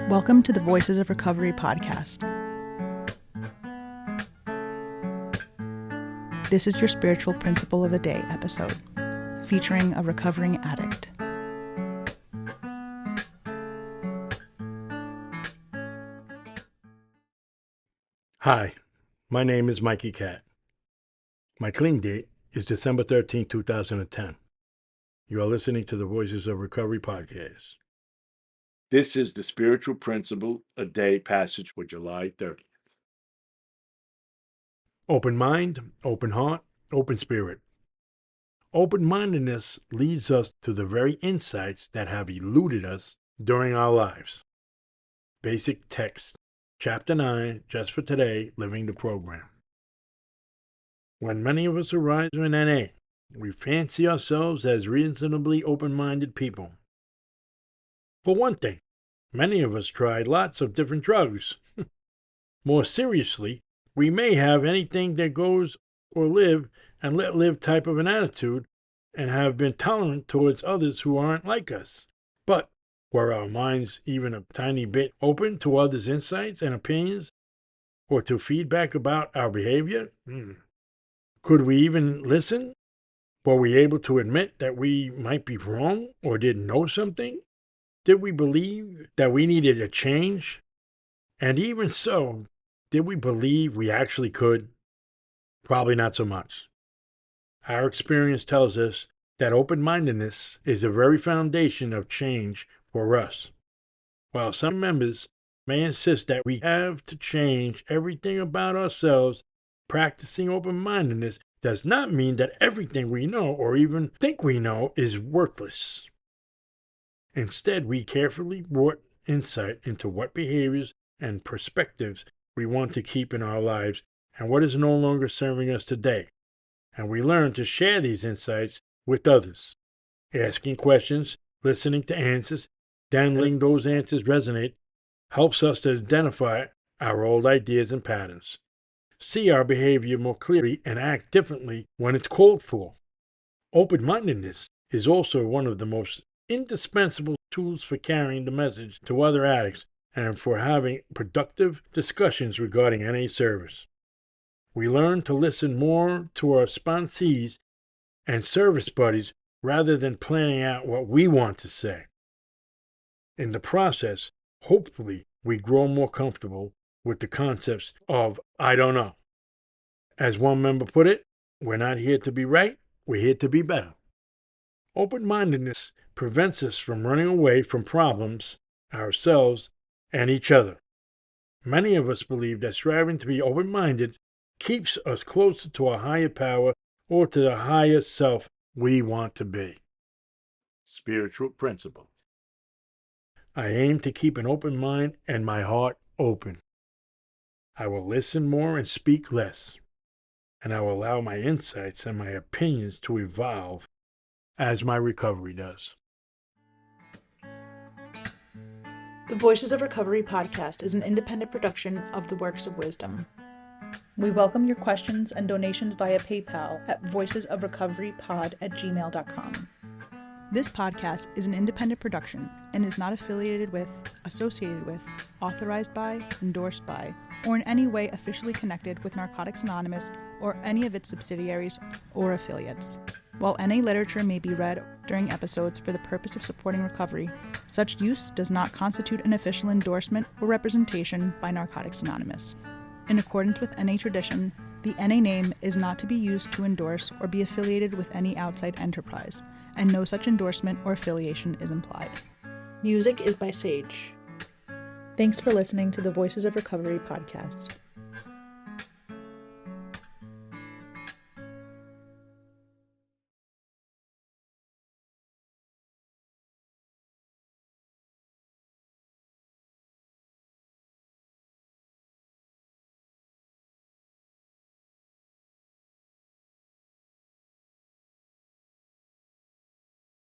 Welcome to the Voices of Recovery podcast. This is your spiritual principle of a day episode, featuring a recovering addict. Hi, my name is Mikey Cat. My clean date is December 13, 2010. You are listening to the Voices of Recovery podcast. This is the Spiritual Principle a Day passage for July 30th. Open mind, open heart, open spirit. Open-mindedness leads us to the very insights that have eluded us during our lives. Basic text, Chapter 9, just for today, living the program. When many of us arrive in NA, we fancy ourselves as reasonably open-minded people. For one thing, many of us tried lots of different drugs. More seriously, we may have anything that goes or live and let live type of an attitude and have been tolerant towards others who aren't like us. But were our minds even a tiny bit open to others' insights and opinions or to feedback about our behavior? Could we even listen? Were we able to admit that we might be wrong or didn't know something? Did we believe that we needed a change? And even so, did we believe we actually could? Probably not so much. Our experience tells us that open-mindedness is the very foundation of change for us. While some members may insist that we have to change everything about ourselves, practicing open-mindedness does not mean that everything we know or even think we know is worthless. Instead, we carefully brought insight into what behaviors and perspectives we want to keep in our lives and what is no longer serving us today. And we learn to share these insights with others, asking questions, listening to answers, then letting those answers resonate helps us to identify our old ideas and patterns, see our behavior more clearly, and act differently when it's called for. Open-mindedness is also one of the most indispensable tools for carrying the message to other addicts and for having productive discussions regarding NA service. We learn to listen more to our sponsees and service buddies rather than planning out what we want to say. In the process, hopefully, we grow more comfortable with the concepts of I don't know. As one member put it, we're not here to be right, we're here to be better. Open-mindedness prevents us from running away from problems, ourselves, and each other. Many of us believe that striving to be open-minded keeps us closer to a higher power or to the higher self we want to be. Spiritual principle. I aim to keep an open mind and my heart open. I will listen more and speak less, and I will allow my insights and my opinions to evolve as my recovery does. The Voices of Recovery podcast is an independent production of the Works of Wisdom. We welcome your questions and donations via PayPal at voicesofrecoverypod@gmail.com. This podcast is an independent production and is not affiliated with, associated with, authorized by, endorsed by, or in any way officially connected with Narcotics Anonymous or any of its subsidiaries or affiliates. While NA literature may be read during episodes for the purpose of supporting recovery, such use does not constitute an official endorsement or representation by Narcotics Anonymous. In accordance with NA tradition, the NA name is not to be used to endorse or be affiliated with any outside enterprise, and no such endorsement or affiliation is implied. Music is by Sage. Thanks for listening to the Voices of Recovery podcast.